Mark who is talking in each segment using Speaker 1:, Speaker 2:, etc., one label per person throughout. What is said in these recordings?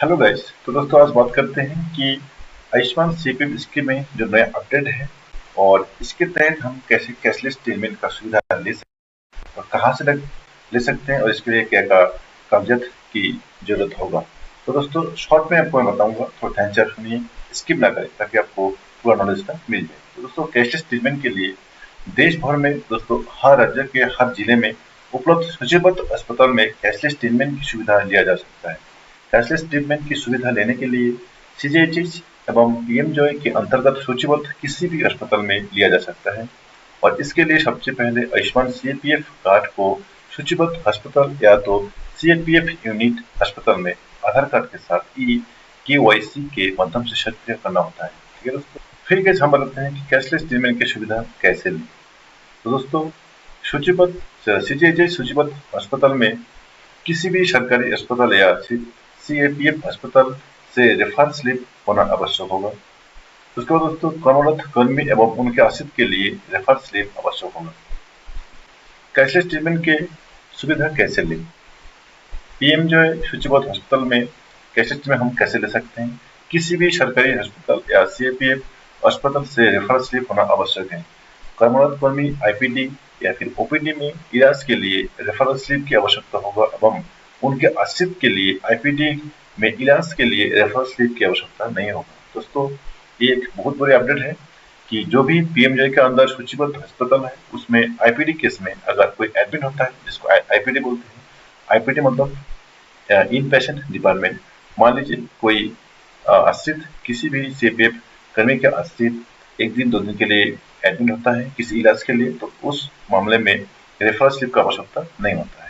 Speaker 1: Hello guys. तो दोस्तों आज बात करते हैं कि आयुष्मान सीपीएफ स्कीम में जो नया अपडेट है और इसके तहत हम कैसे कैशलेस ट्रीटमेंट का सुविधा ले सकते हैं और कहाँ से ले सकते हैं और इसके लिए क्या क्या कागजात की जरूरत होगा। तो दोस्तों शॉर्ट में आपको मैं बताऊंगा, थोड़ा ध्यान से सुनिए, स्किप ना करें ताकि आपको पूरा नॉलेज का मिल जाए। तो दोस्तों कैशलेस ट्रीटमेंट के लिए देश भर में दोस्तों हर राज्य के हर जिले में उपलब्ध सूचीबद्ध अस्पताल में कैशलेस ट्रीटमेंट की सुविधा लिया जा सकता है। कैशलेस ट्रीटमेंट की सुविधा लेने के लिए सीजीएचएस एवं पीएमजेए के अंतर्गत सूचीबद्ध किसी भी अस्पताल में लिया जा सकता है और इसके लिए सबसे पहले आयुष्मान सीपीएफ कार्ड को सूचीबद्ध अस्पताल या तो सीपीएफ यूनिट अस्पताल में आधार कार्ड के साथ केवाईसी के माध्यम से सक्रिय करना होता है। ठीक है दोस्तों, फिर कैसे हम बताते हैं कि कैशलेस ट्रीटमेंट की सुविधा कैसे लें। तो दोस्तों सूचीबद्ध सीजीएचएस सूचीबद्ध अस्पताल में किसी भी सरकारी अस्पताल या सीएपीएफ अस्पताल से रेफर स्लिप होना आवश्यक होगा। उसके बाद दोस्तों कर्मरत कर्मी एवं उनके आश्रित के लिए रेफर स्लिप आवश्यक होगा। कैशलेस ट्रीटमेंट के सुविधा कैसे लें। पीएमजेए सूचीबद्ध अस्पताल में कैशलेस ट्रीटमेंट हम कैसे ले सकते हैं। किसी भी सरकारी अस्पताल या सीएपीएफ अस्पताल से रेफर स्लिप होना आवश्यक है। कर्मरत कर्मी आईपीडी या फिर ओपीडी में इलाज के लिए रेफरल स्लिप की आवश्यकता होगा एवं उनके आश्रित के लिए आईपीडी में इलाज के लिए रेफरल स्लिप की आवश्यकता नहीं होगा। दोस्तों ये एक बहुत बड़ी अपडेट है कि जो भी पीएमजेए के अंदर सूचीबद्ध अस्पताल है उसमें आईपीडी केस में अगर कोई एडमिट होता है जिसको आईपीडी बोलते हैं, आईपीडी मतलब इन पेशेंट डिपार्टमेंट। मान लीजिए कोई आश्रित किसी भी सीपीएफ कर्मी के आश्रित एक दिन दो दिन के लिए एडमिट होता है किसी इलाज के लिए, तो उस मामले में रेफरल स्लिप का आवश्यकता नहीं होता है।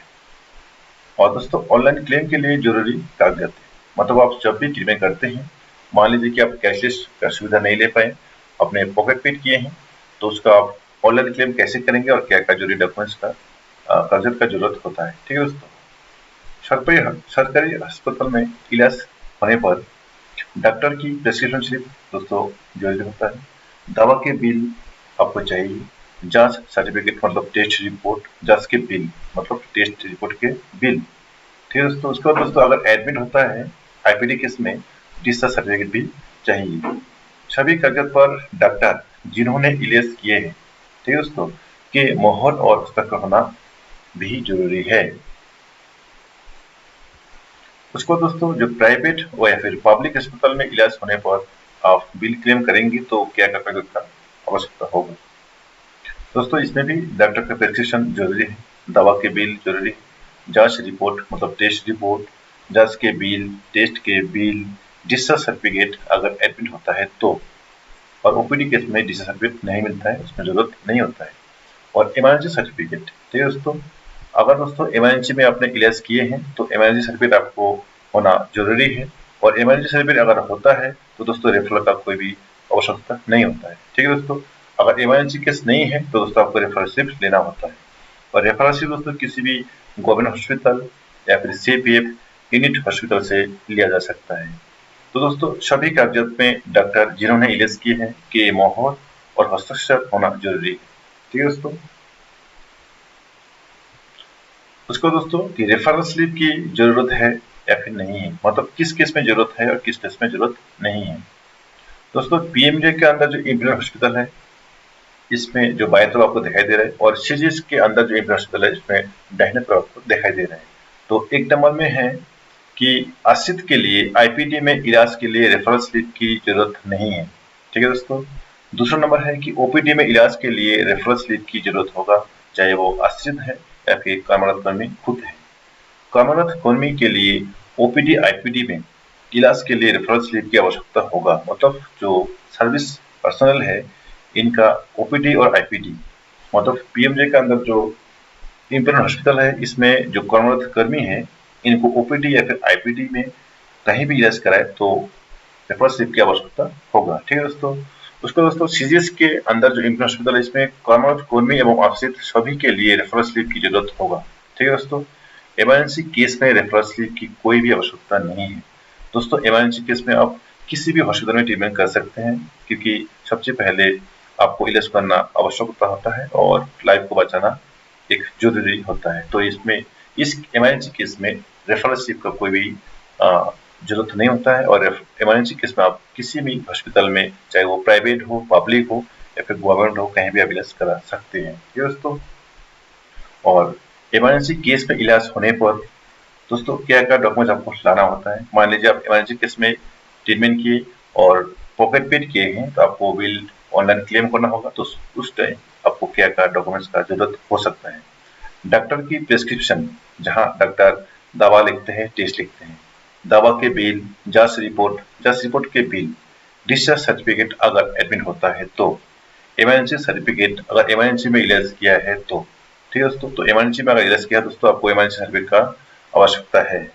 Speaker 1: और दोस्तों ऑनलाइन क्लेम के लिए जरूरी कागजात, मतलब आप जब भी क्लेम करते हैं, मान लीजिए कि आप कैशलेस का सुविधा नहीं ले पाए, अपने पॉकेट पेड किए हैं, तो उसका आप ऑनलाइन क्लेम कैसे करेंगे और क्या क्या जरूरी डॉक्यूमेंट्स का कागजात का जरूरत होता है। ठीक है दोस्तों, सरकारी अस्पताल में इलाज होने पर डॉक्टर की प्रेस्क्रिप्शन स्लिप दोस्तों जरूरी होता है। दवा के बिल आपको चाहिए, जांच सर्टिफिकेट मतलब टेस्ट रिपोर्ट, जांच के बिल मतलब टेस्ट रिपोर्ट के बिल। ठीक है दोस्तों, उसके बाद दोस्तों अगर एडमिट होता है आईपीडी केस में डिस्चार्ज सर्टिफिकेट भी चाहिए। सभी कागजात पर डॉक्टर जिन्होंने इलाज किए हैं, ठीक है दोस्तों, के मोहर और हस्ताक्षर होना भी जरूरी है। उसको दोस्तों जो प्राइवेट या फिर पब्लिक अस्पताल में इलाज होने पर आप बिल क्लेम करेंगे तो क्या क्या कागजात का आवश्यकता होगा। दोस्तों इसमें भी डॉक्टर का प्रेस्क्रिप्शन जरूरी है, दवा के बिल जरूरी है, जांच रिपोर्ट मतलब टेस्ट रिपोर्ट, जांच के बिल, टेस्ट के बिल, डिस्चार्ज सर्टिफिकेट अगर एडमिट होता है तो, और ओपीडी केस में डिस्चार्ज सर्टिफिकेट नहीं मिलता है, उसमें जरूरत नहीं होता है। और इमरजेंसी सर्टिफिकेट, ठीक है दोस्तों, अगर दोस्तों इमरजेंसी में आपने इलाज किए हैं तो इमरजेंसी सर्टिफिकेट आपको होना जरूरी है। और इमरजेंसी सर्टिफिकेट अगर होता है तो दोस्तों रेफरल का कोई भी आवश्यकता नहीं होता है। ठीक है दोस्तों, अगर इमरजेंसी केस नहीं है तो दोस्तों आपको रेफरल स्लिप लेना होता है। और रेफरल स्लिप दोस्तों किसी भी गवर्नमेंट हॉस्पिटल या फिर सीपीएफ यूनिट हॉस्पिटल से लिया जा सकता है। तो दोस्तों सभी कागजात में डॉक्टर जिन्होंने इलाज किए हैं के मोहर और हस्ताक्षर होना जरूरी है। ठीक है दोस्तों, उसको दोस्तों कि रेफरल स्लिप की जरूरत है या फिर नहीं है, मतलब किस केस में जरूरत है और किस केस में जरूरत नहीं है। दोस्तों पीएमजे के अंदर जो इंपीरियल हॉस्पिटल है इसमें जो बाएं तरफ आपको दिखाई दे रहा है, और सीजीएच के अंदर जो इंपीरियल हॉस्पिटल है इसमें दाहिने तरफ आपको दिखाई दे रहा है। तो एक नंबर में है कि आश्रित के लिए आईपीडी में इलाज के लिए रेफरल स्लिप की जरूरत नहीं है। ठीक है दोस्तों, दूसरा नंबर है कि ओपीडी में इलाज के लिए रेफरल स्लिप की जरूरत होगा, चाहे वो आश्रित है या फिर कर्मरत कर्मी खुद है। कर्मरत कर्मी के लिए ओपीडी आईपीडी में इलाज के लिए रेफरल स्लिप की आवश्यकता होगा, मतलब जो सर्विस पर्सनल है इनका ओपीडी और आईपीडी, मतलब पीएमजे के अंदर जो इंपीरियल हॉस्पिटल है इसमें जो कर्मरत कर्मी है इनको ओपीडी या फिर आईपीडी में कहीं भी इलाज कराए तो रेफरल स्लिप की आवश्यकता होगा। ठीक है दोस्तों, उसको दोस्तों सीजीएच के अंदर जो इंपीरियल हॉस्पिटल है इसमें कर्मरत कर्मी एवं आश्रित सभी के लिए रेफरल स्लिप की जरूरत होगा। ठीक है दोस्तों, इमरजेंसी केस में रेफरल स्लिप की कोई भी आवश्यकता नहीं है। दोस्तों इमरजेंसी केस में आप किसी भी हॉस्पिटल में ट्रीटमेंट कर सकते हैं, क्योंकि सबसे पहले आपको इलाज करना आवश्यकता होता है और लाइफ को बचाना एक जरूरी होता है। तो इसमें इस इमरजेंसी केस में रेफरल स्लिप का कोई भी जरूरत नहीं होता है और इमरजेंसी केस में आप किसी भी हॉस्पिटल में, चाहे वो प्राइवेट हो, पब्लिक हो या फिर गवर्नमेंट हो, कहीं भी आप इलाज करा सकते हैं। ये दोस्तों, और इमरजेंसी केस में इलाज होने पर दोस्तों क्या क्या डॉक्यूमेंट्स आपको लाना होता है। मान लीजिए आप इमरजेंसी केस में ट्रीटमेंट किए और पॉकेट पेड किए हैं, तो आपको बिल ऑनलाइन क्लेम करना होगा। तो उस टाइम आपको क्या क्या डॉक्यूमेंट्स का जरूरत हो सकता है। डॉक्टर की प्रिस्क्रिप्शन, जहां डॉक्टर दवा लिखते हैं, टेस्ट लिखते हैं, दवा के बिल, जांच रिपोर्ट के बिल, डिस्चार्ज सर्टिफिकेट अगर एडमिट होता है तो, इमरजेंसी सर्टिफिकेट अगर इमरजेंसी में इलाज किया है तो। ठीक है दोस्तों, तो इमरजेंसी में अगर इलाज किया दोस्तों, आपको इमरजेंसी सर्टिफिकेट का आवश्यकता है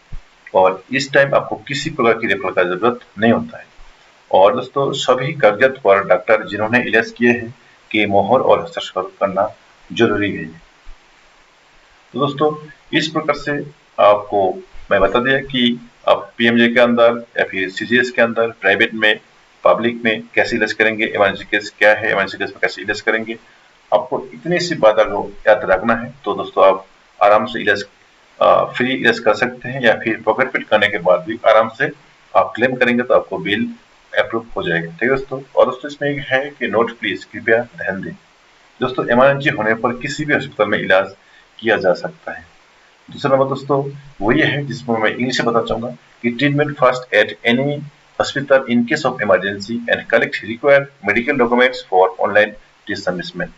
Speaker 1: और इस टाइम आपको किसी प्रकार की रेफरल का जरूरत नहीं होता है। और दोस्तों, सभी कागजात पर डॉक्टर जिन्होंने इलाज किए हैं कि मोहर और हस्ताक्षर करना जरूरी है। तो दोस्तों, इस प्रकार से आपको मैं बता दिया कि आप पीएमजे के अंदर या फिर सीजीएस के अंदर, प्राइवेट में, पब्लिक में कैसे इलाज करेंगे, इमरजेंसी केस क्या है, इमरजेंसी केस में कैसे इलाज करेंगे। आपको इतनी सी बात अगर याद रखना है तो दोस्तों आप आराम से इलाज फ्री इलाज कर सकते हैं, या फिर पॉकेट पेड करने के बाद भी आराम से आप क्लेम करेंगे तो आपको बिल अप्रूव हो जाएगा। ठीक है दोस्तों, और दोस्तों इसमें एक है कि नोट प्लीज, कृपया ध्यान दें दोस्तों, इमरजेंसी होने पर किसी भी अस्पताल में इलाज किया जा सकता है। दूसरा नंबर दोस्तों वो ये है जिसमें मैं इंग्लिश में बताना चाहूंगा कि treatment first at any hospital in case of emergency and collect required medical documents for online disbursement.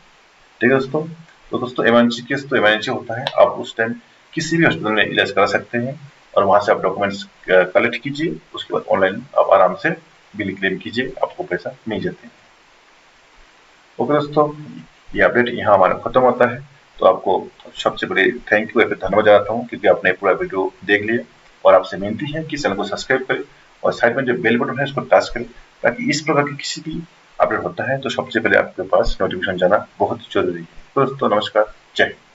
Speaker 1: ठीक है दोस्तों, तो दोस्तों इमरजेंसी केस तो इमरजेंसी होता है, आप उस टाइम किसी भी हॉस्पिटल में इलाज करा सकते हैं और वहां से आप डॉक्यूमेंट्स कलेक्ट कीजिए, उसके बाद ऑनलाइन आप आराम से बिल क्लेम कीजिए, आपको पैसा मिल जाते हैं। ओके दोस्तों, ये अपडेट यहाँ हमारा खत्म होता है। तो आपको सबसे बड़े थैंक यू या फिर धन्यवाद जानाता हूँ क्योंकि आपने पूरा वीडियो देख लिया, और आपसे विनती है कि चैनल को सब्सक्राइब करें और साइड में जो बेल बटन है उसको टच करें, ताकि इस प्रकार की किसी भी अपडेट होता है तो सबसे पहले आपके पास नोटिफिकेशन जाना बहुत जरूरी है। तो दोस्तों नमस्कार, जय हिंद।